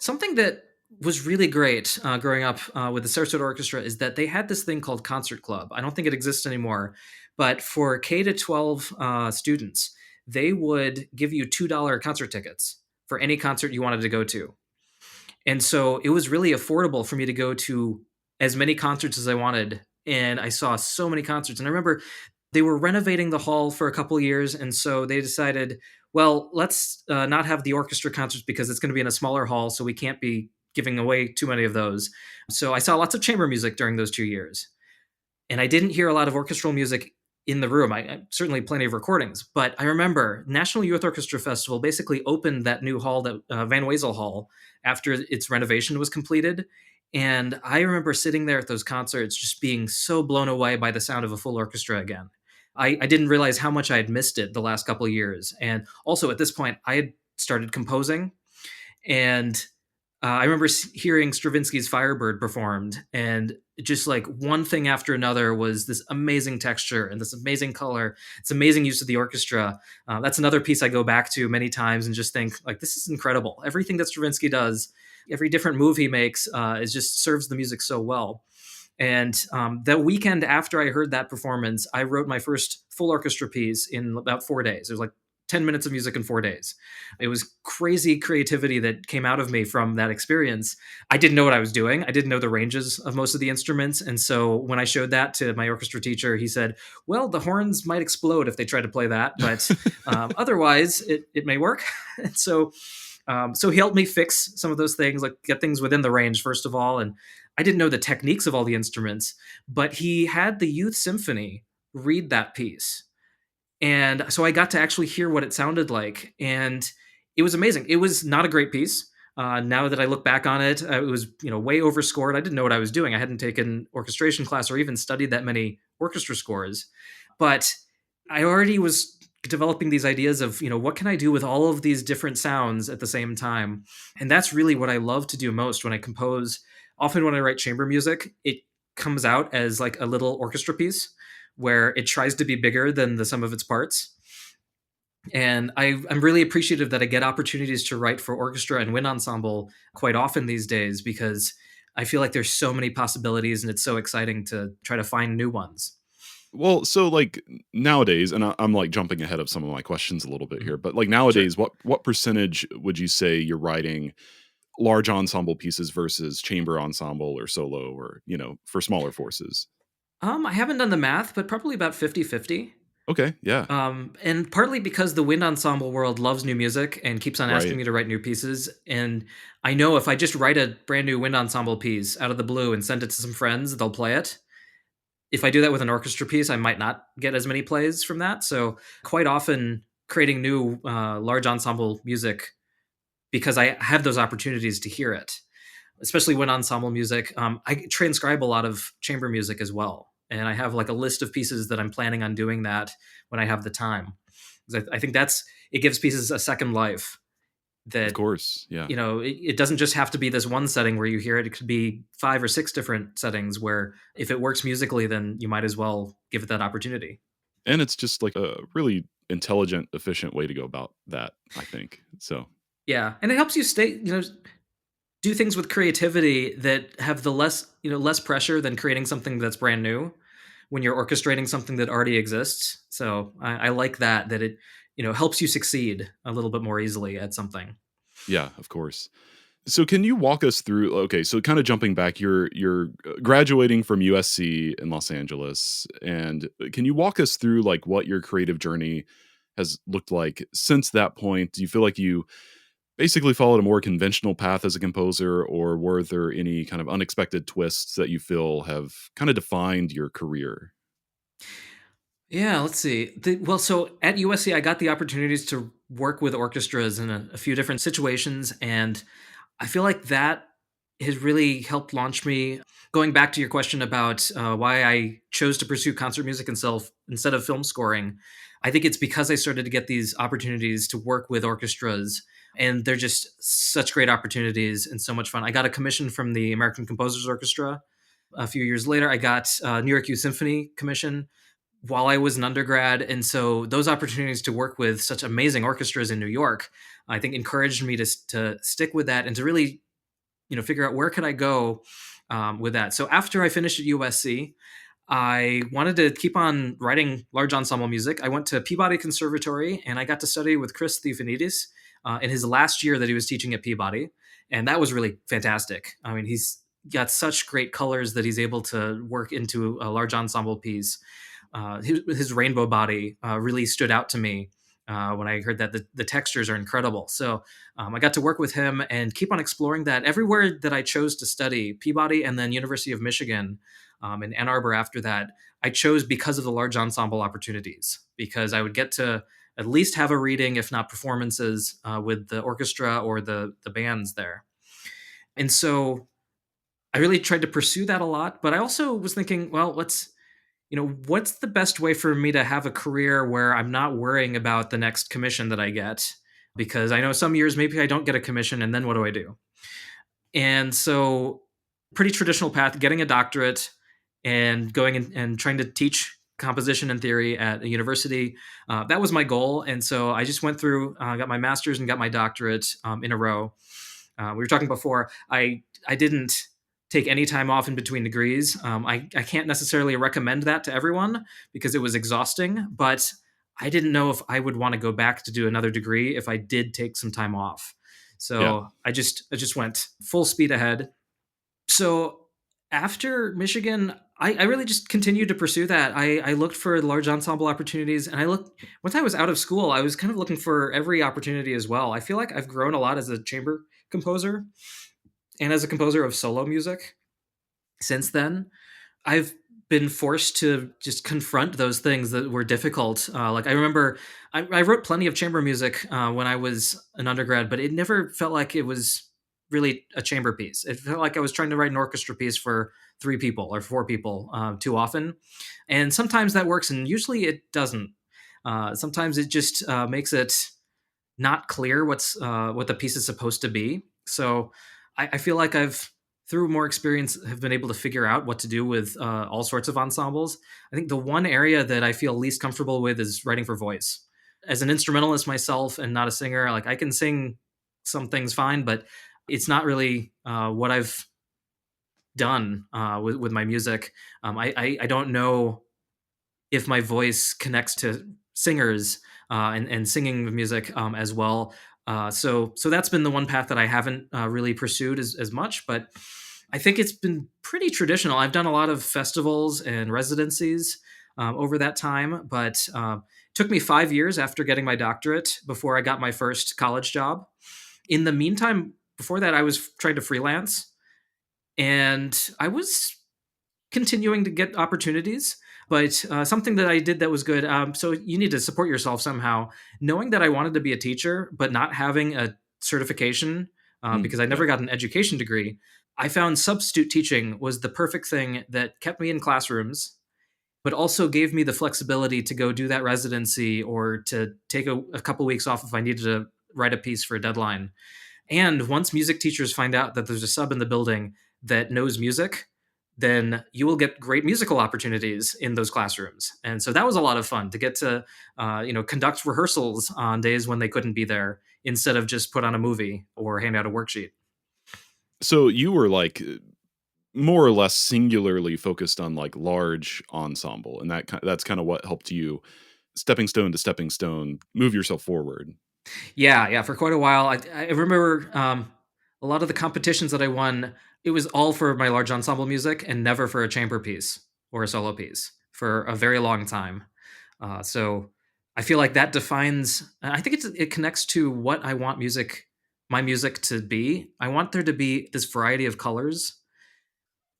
Something that was really great growing up with the Sarasota Orchestra is that they had this thing called Concert Club. I don't think it exists anymore, but for K to 12 students, they would give you $2 concert tickets for any concert you wanted to go to. And so it was really affordable for me to go to as many concerts as I wanted. And I saw so many concerts. And I remember they were renovating the hall for a couple of years. And so they decided, well, let's not have the orchestra concerts because it's going to be in a smaller hall. So we can't be giving away too many of those. So I saw lots of chamber music during those 2 years. And I didn't hear a lot of orchestral music in the room. I certainly plenty of recordings, but I remember National Youth Orchestra Festival basically opened that new hall, that Van Wezel Hall, after its renovation was completed. And I remember sitting there at those concerts, just being so blown away by the sound of a full orchestra again. I didn't realize how much I had missed it the last couple of years. And also at this point, I had started composing, and I remember hearing Stravinsky's Firebird performed, and just like one thing after another was this amazing texture and this amazing color. It's amazing use of the orchestra. That's another piece I go back to many times and just think like, this is incredible. Everything that Stravinsky does, every different move he makes, is just serves the music so well. And the weekend after I heard that performance, I wrote my first full orchestra piece in about 4 days. It was like 10 minutes of music in 4 days. It was crazy creativity that came out of me from that experience. I didn't know what I was doing. I didn't know the ranges of most of the instruments. And so when I showed that to my orchestra teacher, he said, well, the horns might explode if they try to play that, but otherwise it may work. And so he helped me fix some of those things, like get things within the range, first of all. And I didn't know the techniques of all the instruments, but he had the youth symphony read that piece. And so I got to actually hear what it sounded like. And it was amazing. It was not a great piece. Now that I look back on it, it was way overscored. I didn't know what I was doing. I hadn't taken orchestration class or even studied that many orchestra scores. But I already was developing these ideas of, what can I do with all of these different sounds at the same time? And that's really what I love to do most when I compose. Often when I write chamber music, it comes out as like a little orchestra piece where it tries to be bigger than the sum of its parts. And I'm really appreciative that I get opportunities to write for orchestra and wind ensemble quite often these days, because I feel like there's so many possibilities and it's so exciting to try to find new ones. Well, so like nowadays, and I'm like jumping ahead of some of my questions a little bit Mhm. here, but like Sure. nowadays, what percentage would you say you're writing large ensemble pieces versus chamber ensemble or solo or, for smaller forces? I haven't done the math, but probably about 50-50. Okay, yeah, And partly because the wind ensemble world loves new music and keeps on asking right. me to write new pieces. And I know if I just write a brand new wind ensemble piece out of the blue and send it to some friends, they'll play it. If I do that with an orchestra piece, I might not get as many plays from that. So quite often creating new large ensemble music, because I have those opportunities to hear it, especially when ensemble music. I transcribe a lot of chamber music as well. And I have like a list of pieces that I'm planning on doing that when I have the time. 'Cause I think it gives pieces a second life Of that, course, yeah. it doesn't just have to be this one setting where you hear it. It could be 5 or 6 different settings where if it works musically, then you might as well give it that opportunity. And it's just like a really intelligent, efficient way to go about that, I think. So, Yeah. And it helps you do things with creativity that have the less pressure than creating something that's brand new when you're orchestrating something that already exists. So I like that it helps you succeed a little bit more easily at something. yeah, of course. So can you walk us through, okay, so kind of jumping back, you're graduating from USC in Los Angeles, and can you walk us through like what your creative journey has looked like since that point? Do you feel like you basically followed a more conventional path as a composer, or were there any kind of unexpected twists that you feel have kind of defined your career? Yeah, let's see. Well, so at USC, I got the opportunities to work with orchestras in a few different situations, and I feel like that has really helped launch me. Going back to your question about why I chose to pursue concert music instead of film scoring, I think it's because I started to get these opportunities to work with orchestras, and they're just such great opportunities and so much fun. I got a commission from the American Composers Orchestra. A few years later, I got New York Youth Symphony commission while I was an undergrad. And so those opportunities to work with such amazing orchestras in New York, I think encouraged me to stick with that and to really figure out where could I go with that. So after I finished at USC, I wanted to keep on writing large ensemble music. I went to Peabody Conservatory and I got to study with Chris Theofanidis in his last year that he was teaching at Peabody. And that was really fantastic. I mean, he's got such great colors that he's able to work into a large ensemble piece. His rainbow body really stood out to me when I heard that the textures are incredible. So I got to work with him and keep on exploring that everywhere that I chose to study, Peabody and then University of Michigan in Ann Arbor after that. I chose because of the large ensemble opportunities, because I would get to at least have a reading, if not performances, with the orchestra or the bands there. And so I really tried to pursue that a lot. But I also was thinking, well, what's the best way for me to have a career where I'm not worrying about the next commission that I get? Because I know some years maybe I don't get a commission, and then what do I do? And so, pretty traditional path, getting a doctorate and going and trying to teach composition and theory at a university. That was my goal. And so I just went through, got my master's and got my doctorate in a row. We were talking before. I didn't take any time off in between degrees. I can't necessarily recommend that to everyone because it was exhausting, but I didn't know if I would want to go back to do another degree if I did take some time off. Yeah. So I just went full speed ahead. So after Michigan, I really just continued to pursue that. I looked for large ensemble opportunities, and I looked once I was out of school, I was kind of looking for every opportunity as well. I feel like I've grown a lot as a chamber composer and as a composer of solo music since then. I've been forced to just confront those things that were difficult. Like I remember, I wrote plenty of chamber music when I was an undergrad, but it never felt like it was really a chamber piece. It felt like I was trying to write an orchestra piece for three people or four people too often, and sometimes that works, and usually it doesn't. Sometimes it just makes it not clear what the piece is supposed to be. So I feel like I've through more experience have been able to figure out what to do with all sorts of ensembles. I think the one area that I feel least comfortable with is writing for voice. As an instrumentalist myself and not a singer, like I can sing some things fine, but it's not really what I've done with my music. I don't know if my voice connects to singers and singing music as well. So that's been the one path that I haven't really pursued as much, but I think it's been pretty traditional. I've done a lot of festivals and residencies over that time, but it took me 5 years after getting my doctorate before I got my first college job. In the meantime, before that, I was trying to freelance, and I was continuing to get opportunities. But something that I did that was good. So you need to support yourself somehow. Knowing that I wanted to be a teacher, but not having a certification because I Yeah. never got an education degree, I found substitute teaching was the perfect thing that kept me in classrooms, but also gave me the flexibility to go do that residency or to take a couple weeks off if I needed to write a piece for a deadline. And once music teachers find out that there's a sub in the building that knows music, then you will get great musical opportunities in those classrooms. And so that was a lot of fun to get to, conduct rehearsals on days when they couldn't be there instead of just put on a movie or hand out a worksheet. So you were like more or less singularly focused on like large ensemble, and that's kind of what helped you stepping stone to stepping stone move yourself forward. Yeah, yeah. For quite a while, I remember a lot of the competitions that I won. It was all for my large ensemble music and never for a chamber piece or a solo piece for a very long time. So I feel like that defines. I think it connects to what I want my music to be. I want there to be this variety of colors,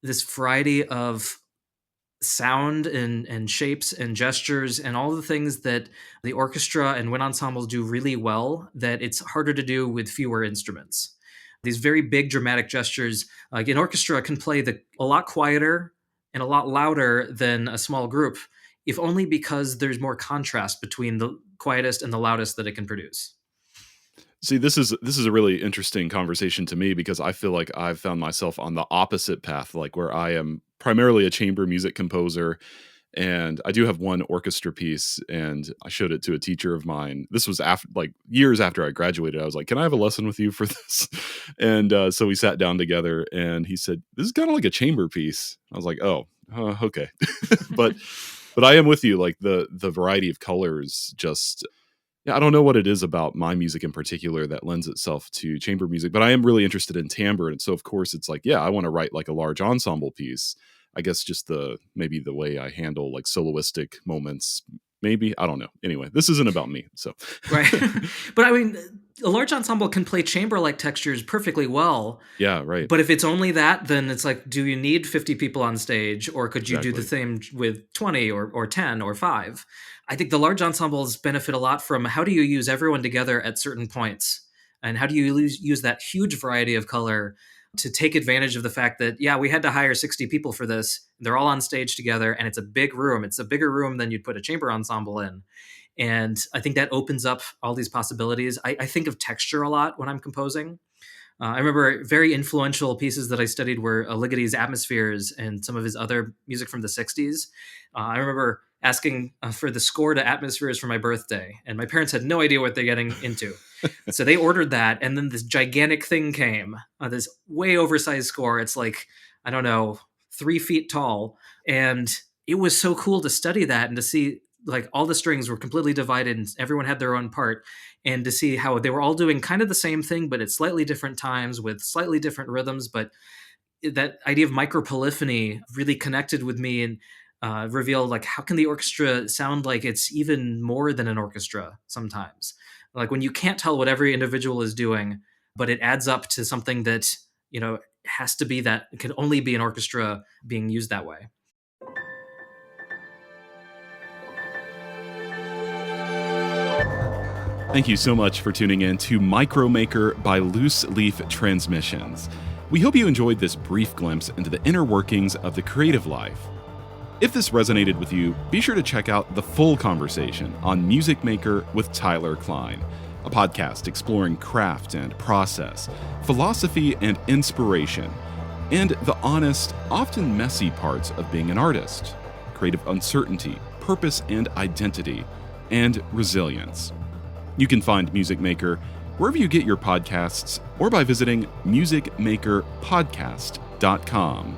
this variety of sound and shapes and gestures and all the things that the orchestra and wind ensembles do really well that it's harder to do with fewer instruments. These very big dramatic gestures, like an orchestra can play a lot quieter and a lot louder than a small group, if only because there's more contrast between the quietest and the loudest that it can produce. See, this is a really interesting conversation to me because I feel like I've found myself on the opposite path, like where I am primarily a chamber music composer, And I do have one orchestra piece, and I showed it to a teacher of mine. This was after, like, years after I graduated. I was like, "Can I have a lesson with you for this?" And so we sat down together, and he said, "This is kind of like a chamber piece." I was like, "Oh, okay." but but I am with you. Like the variety of colors, just yeah, I don't know what it is about my music in particular that lends itself to chamber music, but I am really interested in timbre. And so, of course, it's like, yeah, I want to write like a large ensemble piece. I guess just maybe the way I handle like soloistic moments, maybe. I don't know. Anyway, this isn't about me. So, Right. But I mean, a large ensemble can play chamber-like textures perfectly well. yeah, right. But if it's only that, then it's like, do you need 50 people on stage, or could you do the Exactly. same with 20 or 10 or 5? I think the large ensembles benefit a lot from how do you use everyone together at certain points? And how do you use that huge variety of color to take advantage of the fact that, yeah, we had to hire 60 people for this. They're all on stage together, and it's a big room. It's a bigger room than you'd put a chamber ensemble in. And I think that opens up all these possibilities. I think of texture a lot when I'm composing. I remember very influential pieces that I studied were Ligeti's Atmospheres and some of his other music from the 60s. I remember asking for the score to Atmospheres for my birthday, and my parents had no idea what they're getting into. So they ordered that, and then this gigantic thing came, this way oversized score. It's like, I don't know, 3 feet tall. And it was so cool to study that and to see like all the strings were completely divided and everyone had their own part, and to see how they were all doing kind of the same thing, but at slightly different times with slightly different rhythms. But that idea of micropolyphony really connected with me, and revealed like how can the orchestra sound like it's even more than an orchestra sometimes, like when you can't tell what every individual is doing, but it adds up to something that has to be, that it can only be an orchestra being used that way. Thank you so much for tuning in to Micromaker by Loose Leaf Transmissions. We hope you enjoyed this brief glimpse into the inner workings of the creative life. If this resonated with you, be sure to check out the full conversation on Music Maker with Tyler Kline, a podcast exploring craft and process, philosophy and inspiration, and the honest, often messy parts of being an artist, creative uncertainty, purpose and identity, and resilience. You can find Music Maker wherever you get your podcasts or by visiting musicmakerpodcast.com.